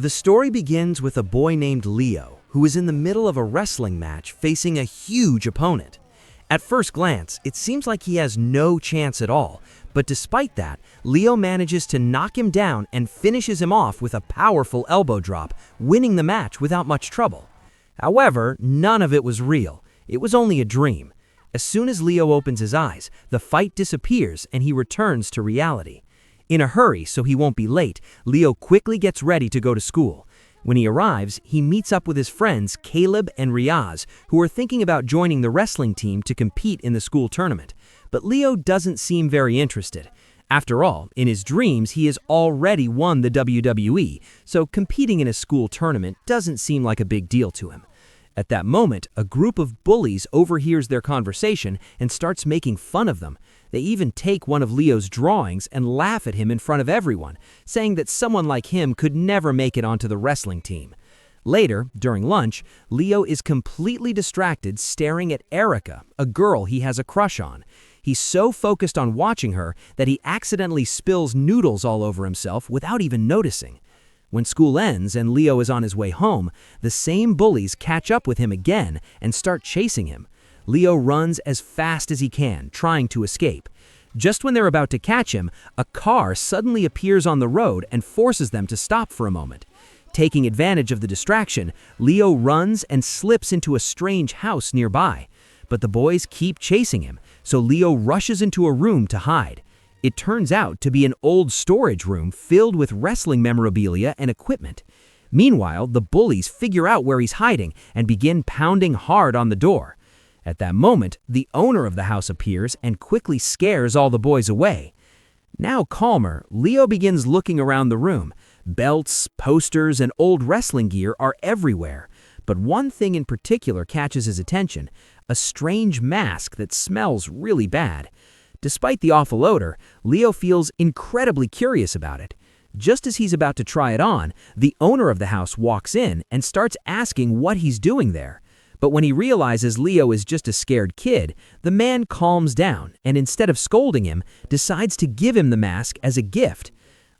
The story begins with a boy named Leo, who is in the middle of a wrestling match facing a huge opponent. At first glance, it seems like he has no chance at all, but despite that, Leo manages to knock him down and finishes him off with a powerful elbow drop, winning the match without much trouble. However, none of it was real. It was only a dream. As soon as Leo opens his eyes, the fight disappears and he returns to reality. In a hurry, so he won't be late, Leo quickly gets ready to go to school. When he arrives, he meets up with his friends Caleb and Riaz, who are thinking about joining the wrestling team to compete in the school tournament. But Leo doesn't seem very interested. After all, in his dreams, he has already won the WWE, so competing in a school tournament doesn't seem like a big deal to him. At that moment, a group of bullies overhears their conversation and starts making fun of them. They even take one of Leo's drawings and laugh at him in front of everyone, saying that someone like him could never make it onto the wrestling team. Later, during lunch, Leo is completely distracted staring at Erica, a girl he has a crush on. He's so focused on watching her that he accidentally spills noodles all over himself without even noticing. When school ends and Leo is on his way home, the same bullies catch up with him again and start chasing him. Leo runs as fast as he can, trying to escape. Just when they're about to catch him, a car suddenly appears on the road and forces them to stop for a moment. Taking advantage of the distraction, Leo runs and slips into a strange house nearby. But the boys keep chasing him, so Leo rushes into a room to hide. It turns out to be an old storage room filled with wrestling memorabilia and equipment. Meanwhile, the bullies figure out where he's hiding and begin pounding hard on the door. At that moment, the owner of the house appears and quickly scares all the boys away. Now calmer, Leo begins looking around the room. Belts, posters, and old wrestling gear are everywhere. But one thing in particular catches his attention: a strange mask that smells really bad. Despite the awful odor, Leo feels incredibly curious about it. Just as he's about to try it on, the owner of the house walks in and starts asking what he's doing there. But when he realizes Leo is just a scared kid, the man calms down and instead of scolding him, decides to give him the mask as a gift.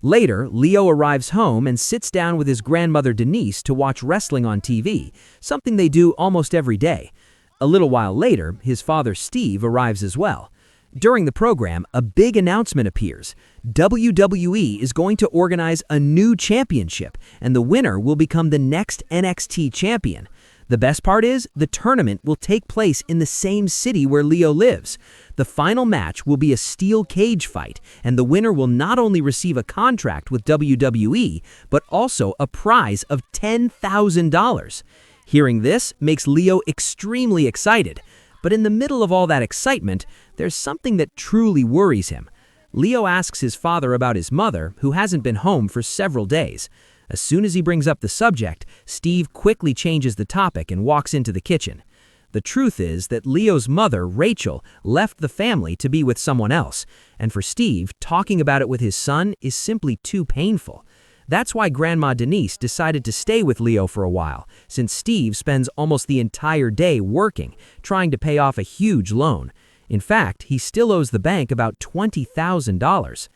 Later, Leo arrives home and sits down with his grandmother Denise to watch wrestling on TV, something they do almost every day. A little while later, his father Steve arrives as well. During the program, a big announcement appears. WWE is going to organize a new championship, and the winner will become the next NXT champion. The best part is, the tournament will take place in the same city where Leo lives. The final match will be a steel cage fight, and the winner will not only receive a contract with WWE, but also a prize of $10,000. Hearing this makes Leo extremely excited. But in the middle of all that excitement, there's something that truly worries him. Leo asks his father about his mother, who hasn't been home for several days. As soon as he brings up the subject, Steve quickly changes the topic and walks into the kitchen. The truth is that Leo's mother, Rachel, left the family to be with someone else, and for Steve, talking about it with his son is simply too painful. That's why Grandma Denise decided to stay with Leo for a while, since Steve spends almost the entire day working, trying to pay off a huge loan. In fact, he still owes the bank about $20,000.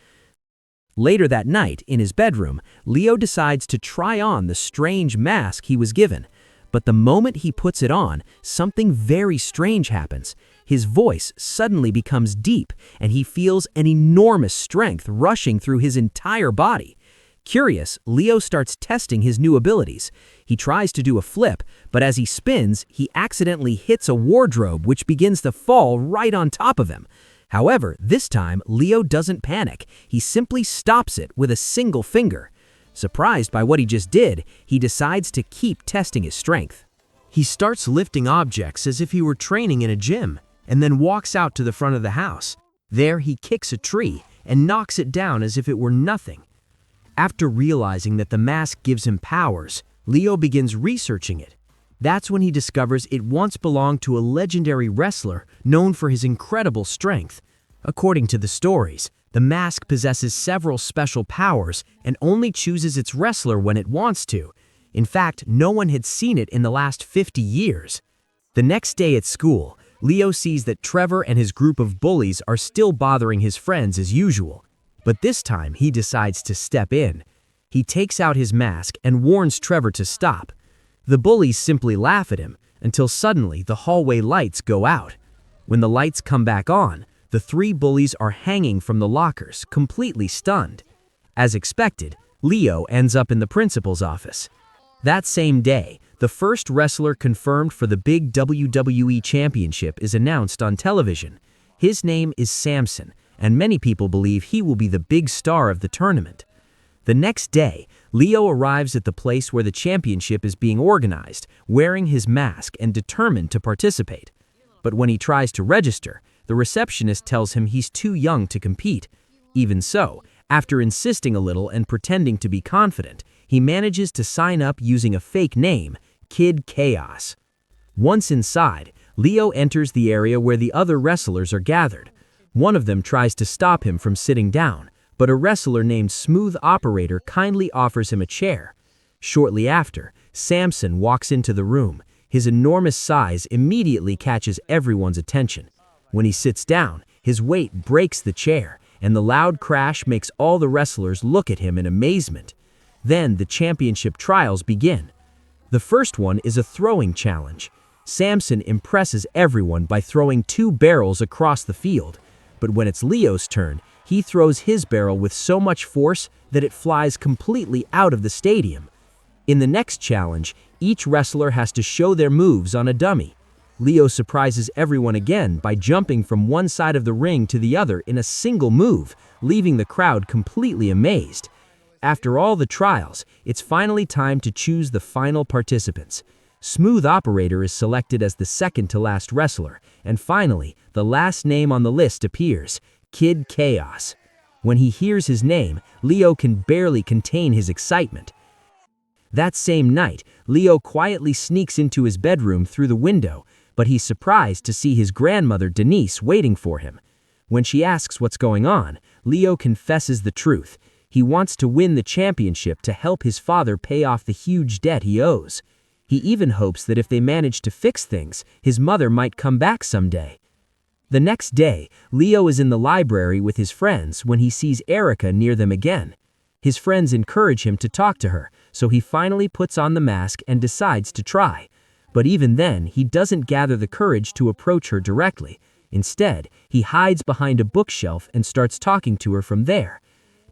Later that night, in his bedroom, Leo decides to try on the strange mask he was given. But the moment he puts it on, something very strange happens. His voice suddenly becomes deep, and he feels an enormous strength rushing through his entire body. Curious, Leo starts testing his new abilities. He tries to do a flip, but as he spins, he accidentally hits a wardrobe which begins to fall right on top of him. However, this time, Leo doesn't panic. He simply stops it with a single finger. Surprised by what he just did, he decides to keep testing his strength. He starts lifting objects as if he were training in a gym, and then walks out to the front of the house. There, he kicks a tree and knocks it down as if it were nothing. After realizing that the mask gives him powers, Leo begins researching it. That's when he discovers it once belonged to a legendary wrestler known for his incredible strength. According to the stories, the mask possesses several special powers and only chooses its wrestler when it wants to. In fact, no one had seen it in the last 50 years. The next day at school, Leo sees that Trevor and his group of bullies are still bothering his friends as usual. But this time, he decides to step in. He takes out his mask and warns Trevor to stop. The bullies simply laugh at him until suddenly the hallway lights go out. When the lights come back on, the three bullies are hanging from the lockers, completely stunned. As expected, Leo ends up in the principal's office. That same day, the first wrestler confirmed for the big WWE Championship is announced on television. His name is Samson, and many people believe he will be the big star of the tournament. The next day, Leo arrives at the place where the championship is being organized, wearing his mask and determined to participate. But when he tries to register, the receptionist tells him he's too young to compete. Even so, after insisting a little and pretending to be confident, he manages to sign up using a fake name, Kid Chaos. Once inside, Leo enters the area where the other wrestlers are gathered. One of them tries to stop him from sitting down, but a wrestler named Smooth Operator kindly offers him a chair. Shortly after, Samson walks into the room. His enormous size immediately catches everyone's attention. When he sits down, his weight breaks the chair, and the loud crash makes all the wrestlers look at him in amazement. Then the championship trials begin. The first one is a throwing challenge. Samson impresses everyone by throwing 2 barrels across the field. But when it's Leo's turn, he throws his barrel with so much force that it flies completely out of the stadium. In the next challenge, each wrestler has to show their moves on a dummy. Leo surprises everyone again by jumping from one side of the ring to the other in a single move, leaving the crowd completely amazed. After all the trials, it's finally time to choose the final participants. Smooth Operator is selected as the second to last wrestler, and finally, the last name on the list appears, Kid Chaos. When he hears his name, Leo can barely contain his excitement. That same night, Leo quietly sneaks into his bedroom through the window, but he's surprised to see his grandmother Denise waiting for him. When she asks what's going on, Leo confesses the truth. He wants to win the championship to help his father pay off the huge debt he owes. He even hopes that if they manage to fix things, his mother might come back someday. The next day, Leo is in the library with his friends when he sees Erica near them again. His friends encourage him to talk to her, so he finally puts on the mask and decides to try. But even then, he doesn't gather the courage to approach her directly. Instead, he hides behind a bookshelf and starts talking to her from there.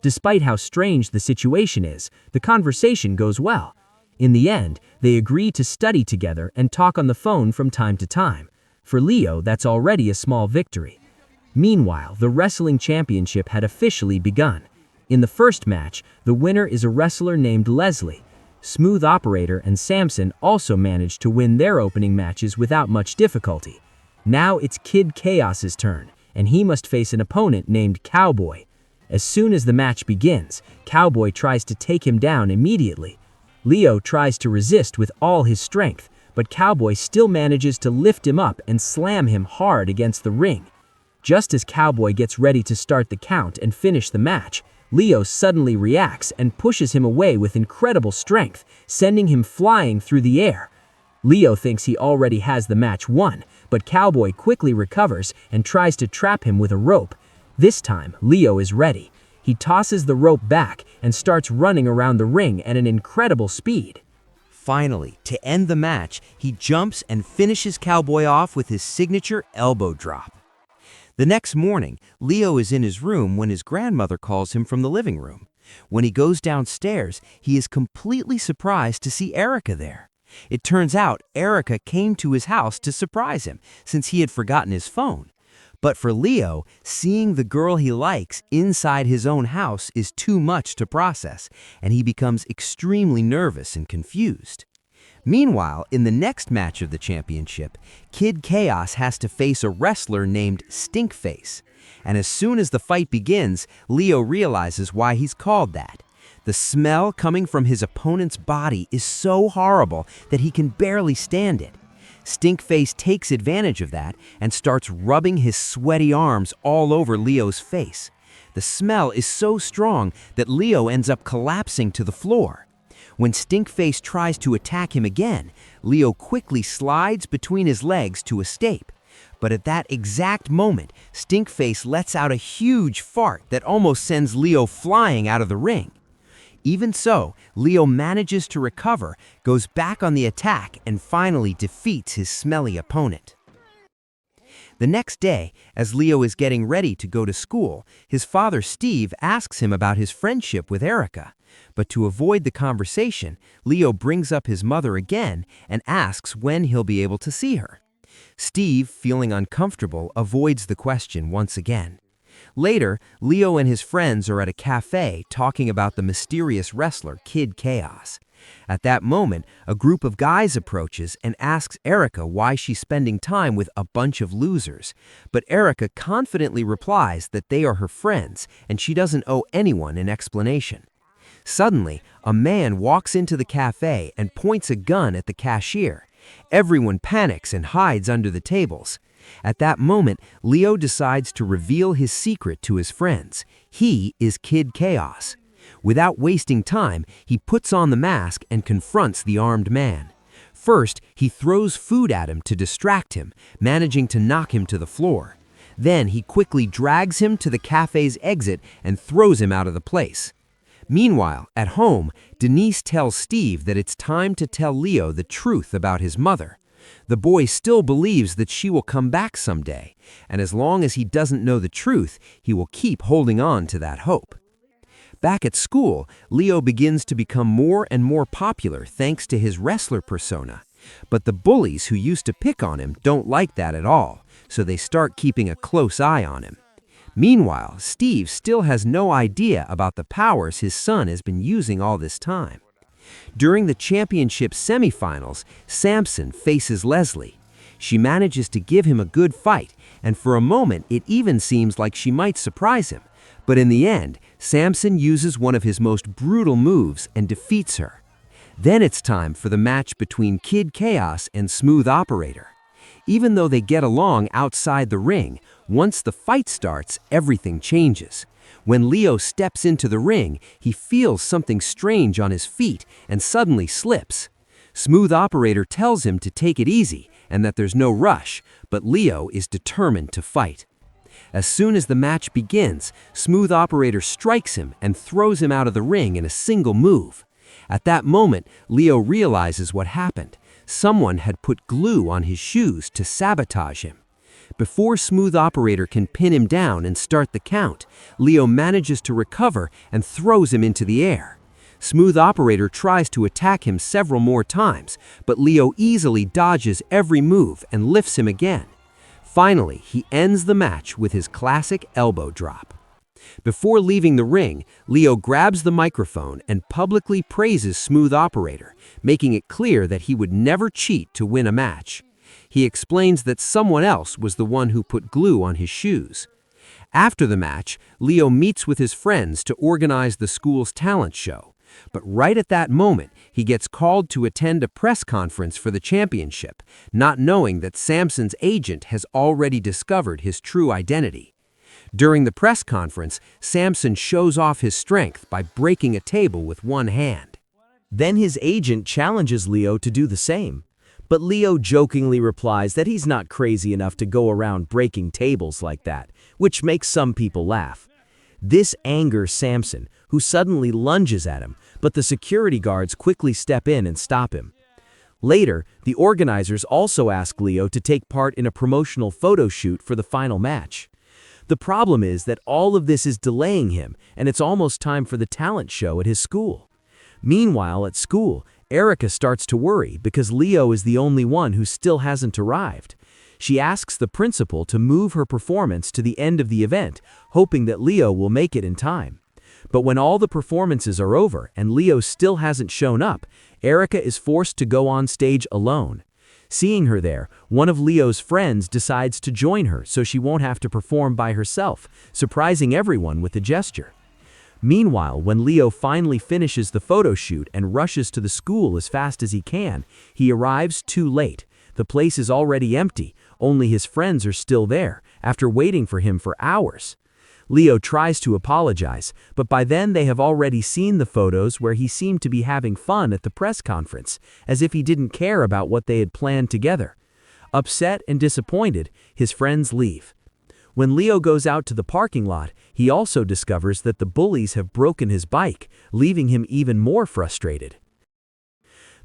Despite how strange the situation is, the conversation goes well. In the end, they agree to study together and talk on the phone from time to time. For Leo, that's already a small victory. Meanwhile, the wrestling championship had officially begun. In the first match, the winner is a wrestler named Leslie. Smooth Operator and Samson also managed to win their opening matches without much difficulty. Now it's Kid Chaos's turn, and he must face an opponent named Cowboy. As soon as the match begins, Cowboy tries to take him down immediately. Leo tries to resist with all his strength, but Cowboy still manages to lift him up and slam him hard against the ring. Just as Cowboy gets ready to start the count and finish the match, Leo suddenly reacts and pushes him away with incredible strength, sending him flying through the air. Leo thinks he already has the match won, but Cowboy quickly recovers and tries to trap him with a rope. This time, Leo is ready. He tosses the rope back and starts running around the ring at an incredible speed. Finally, to end the match, he jumps and finishes Cowboy off with his signature elbow drop. The next morning, Leo is in his room when his grandmother calls him from the living room. When he goes downstairs, he is completely surprised to see Erica there. It turns out Erica came to his house to surprise him since he had forgotten his phone. But for Leo, seeing the girl he likes inside his own house is too much to process, and he becomes extremely nervous and confused. Meanwhile, in the next match of the championship, Kid Chaos has to face a wrestler named Stinkface. And as soon as the fight begins, Leo realizes why he's called that. The smell coming from his opponent's body is so horrible that he can barely stand it. Stinkface takes advantage of that and starts rubbing his sweaty arms all over Leo's face. The smell is so strong that Leo ends up collapsing to the floor. When Stinkface tries to attack him again, Leo quickly slides between his legs to escape. But at that exact moment, Stinkface lets out a huge fart that almost sends Leo flying out of the ring. Even so, Leo manages to recover, goes back on the attack, and finally defeats his smelly opponent. The next day, as Leo is getting ready to go to school, his father Steve asks him about his friendship with Erica. But to avoid the conversation, Leo brings up his mother again and asks when he'll be able to see her. Steve, feeling uncomfortable, avoids the question once again. Later, Leo and his friends are at a cafe talking about the mysterious wrestler Kid Chaos. At that moment, a group of guys approaches and asks Erica why she's spending time with a bunch of losers. But Erica confidently replies that they are her friends and she doesn't owe anyone an explanation. Suddenly, a man walks into the cafe and points a gun at the cashier. Everyone panics and hides under the tables. At that moment, Leo decides to reveal his secret to his friends. He is Kid Chaos. Without wasting time, he puts on the mask and confronts the armed man. First, he throws food at him to distract him, managing to knock him to the floor. Then he quickly drags him to the cafe's exit and throws him out of the place. Meanwhile, at home, Denise tells Steve that it's time to tell Leo the truth about his mother. The boy still believes that she will come back someday, and as long as he doesn't know the truth, he will keep holding on to that hope. Back at school, Leo begins to become more and more popular thanks to his wrestler persona. But the bullies who used to pick on him don't like that at all, so they start keeping a close eye on him. Meanwhile, Steve still has no idea about the powers his son has been using all this time. During the championship semifinals, Samson faces Leslie. She manages to give him a good fight, and for a moment it even seems like she might surprise him. But in the end, Samson uses one of his most brutal moves and defeats her. Then it's time for the match between Kid Chaos and Smooth Operator. Even though they get along outside the ring, once the fight starts, everything changes. When Leo steps into the ring, he feels something strange on his feet and suddenly slips. Smooth Operator tells him to take it easy and that there's no rush, but Leo is determined to fight. As soon as the match begins, Smooth Operator strikes him and throws him out of the ring in a single move. At that moment, Leo realizes what happened. Someone had put glue on his shoes to sabotage him. Before Smooth Operator can pin him down and start the count, Leo manages to recover and throws him into the air. Smooth Operator tries to attack him several more times, but Leo easily dodges every move and lifts him again. Finally, he ends the match with his classic elbow drop. Before leaving the ring, Leo grabs the microphone and publicly praises Smooth Operator, making it clear that he would never cheat to win a match. He explains that someone else was the one who put glue on his shoes. After the match, Leo meets with his friends to organize the school's talent show. But right at that moment, he gets called to attend a press conference for the championship, not knowing that Samson's agent has already discovered his true identity. During the press conference, Samson shows off his strength by breaking a table with one hand. Then his agent challenges Leo to do the same. But Leo jokingly replies that he's not crazy enough to go around breaking tables like that, which makes some people laugh. This angers Samson, who suddenly lunges at him, but the security guards quickly step in and stop him. Later, the organizers also ask Leo to take part in a promotional photo shoot for the final match. The problem is that all of this is delaying him, and it's almost time for the talent show at his school. Meanwhile, at school, Erica starts to worry because Leo is the only one who still hasn't arrived. She asks the principal to move her performance to the end of the event, hoping that Leo will make it in time. But when all the performances are over and Leo still hasn't shown up, Erica is forced to go on stage alone. Seeing her there, one of Leo's friends decides to join her so she won't have to perform by herself, surprising everyone with a gesture. Meanwhile, when Leo finally finishes the photo shoot and rushes to the school as fast as he can, he arrives too late. The place is already empty, only his friends are still there, after waiting for him for hours. Leo tries to apologize, but by then they have already seen the photos where he seemed to be having fun at the press conference, as if he didn't care about what they had planned together. Upset and disappointed, his friends leave. When Leo goes out to the parking lot, he also discovers that the bullies have broken his bike, leaving him even more frustrated.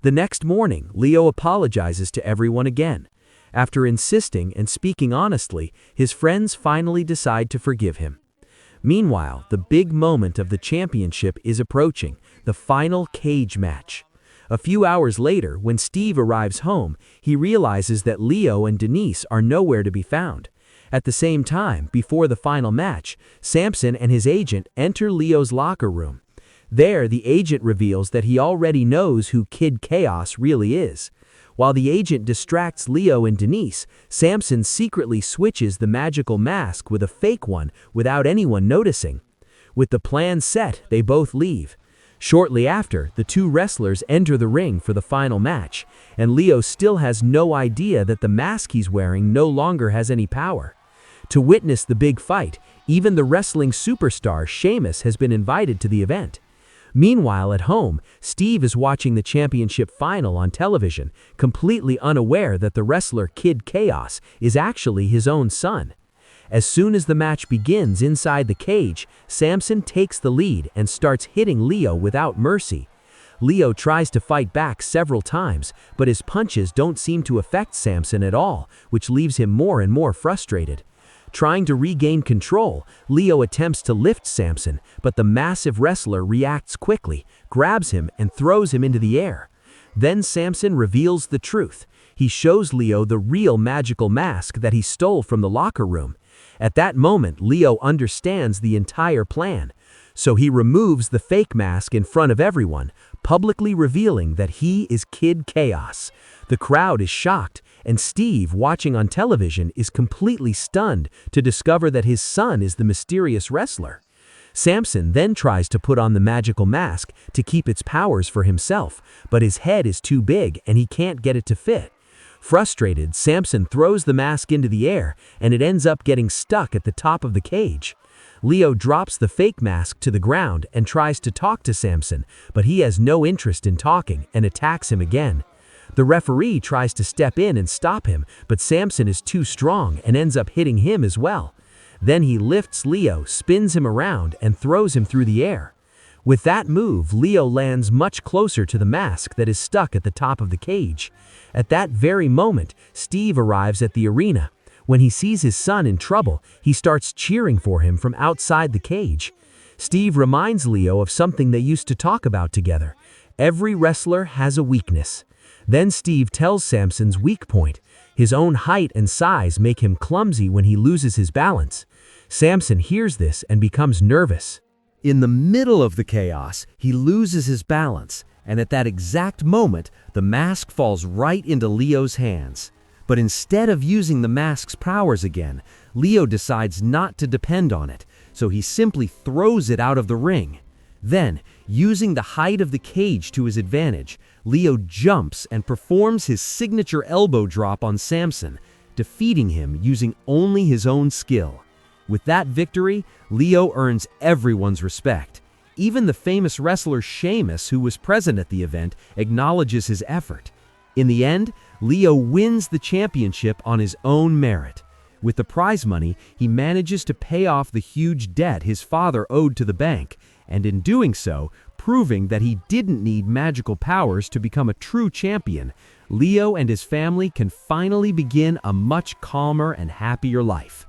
The next morning, Leo apologizes to everyone again. After insisting and speaking honestly, his friends finally decide to forgive him. Meanwhile, the big moment of the championship is approaching, the final cage match. A few hours later, when Steve arrives home, he realizes that Leo and Denise are nowhere to be found. At the same time, before the final match, Samson and his agent enter Leo's locker room. There, the agent reveals that he already knows who Kid Chaos really is. While the agent distracts Leo and Denise, Samson secretly switches the magical mask with a fake one without anyone noticing. With the plan set, they both leave. Shortly after, the two wrestlers enter the ring for the final match, and Leo still has no idea that the mask he's wearing no longer has any power. To witness the big fight, even the wrestling superstar Sheamus has been invited to the event. Meanwhile, at home, Steve is watching the championship final on television, completely unaware that the wrestler Kid Chaos is actually his own son. As soon as the match begins inside the cage, Samson takes the lead and starts hitting Leo without mercy. Leo tries to fight back several times, but his punches don't seem to affect Samson at all, which leaves him more and more frustrated. Trying to regain control, Leo attempts to lift Samson, but the massive wrestler reacts quickly, grabs him, and throws him into the air. Then Samson reveals the truth. He shows Leo the real magical mask that he stole from the locker room. At that moment, Leo understands the entire plan. So he removes the fake mask in front of everyone, publicly revealing that he is Kid Chaos. The crowd is shocked, and Steve, watching on television, is completely stunned to discover that his son is the mysterious wrestler. Samson then tries to put on the magical mask to keep its powers for himself, but his head is too big and he can't get it to fit. Frustrated, Samson throws the mask into the air, and it ends up getting stuck at the top of the cage. Leo drops the fake mask to the ground and tries to talk to Samson, but he has no interest in talking and attacks him again. The referee tries to step in and stop him, but Samson is too strong and ends up hitting him as well. Then he lifts Leo, spins him around, and throws him through the air. With that move, Leo lands much closer to the mask that is stuck at the top of the cage. At that very moment, Steve arrives at the arena. When he sees his son in trouble, he starts cheering for him from outside the cage. Steve reminds Leo of something they used to talk about together. Every wrestler has a weakness. Then Steve tells Samson's weak point. His own height and size make him clumsy when he loses his balance. Samson hears this and becomes nervous. In the middle of the chaos, he loses his balance, and at that exact moment, the mask falls right into Leo's hands. But instead of using the mask's powers again, Leo decides not to depend on it, so he simply throws it out of the ring. Then, using the height of the cage to his advantage, Leo jumps and performs his signature elbow drop on Samson, defeating him using only his own skill. With that victory, Leo earns everyone's respect. Even the famous wrestler Sheamus, who was present at the event, acknowledges his effort. In the end, Leo wins the championship on his own merit. With the prize money, he manages to pay off the huge debt his father owed to the bank, and in doing so, proving that he didn't need magical powers to become a true champion, Leo and his family can finally begin a much calmer and happier life.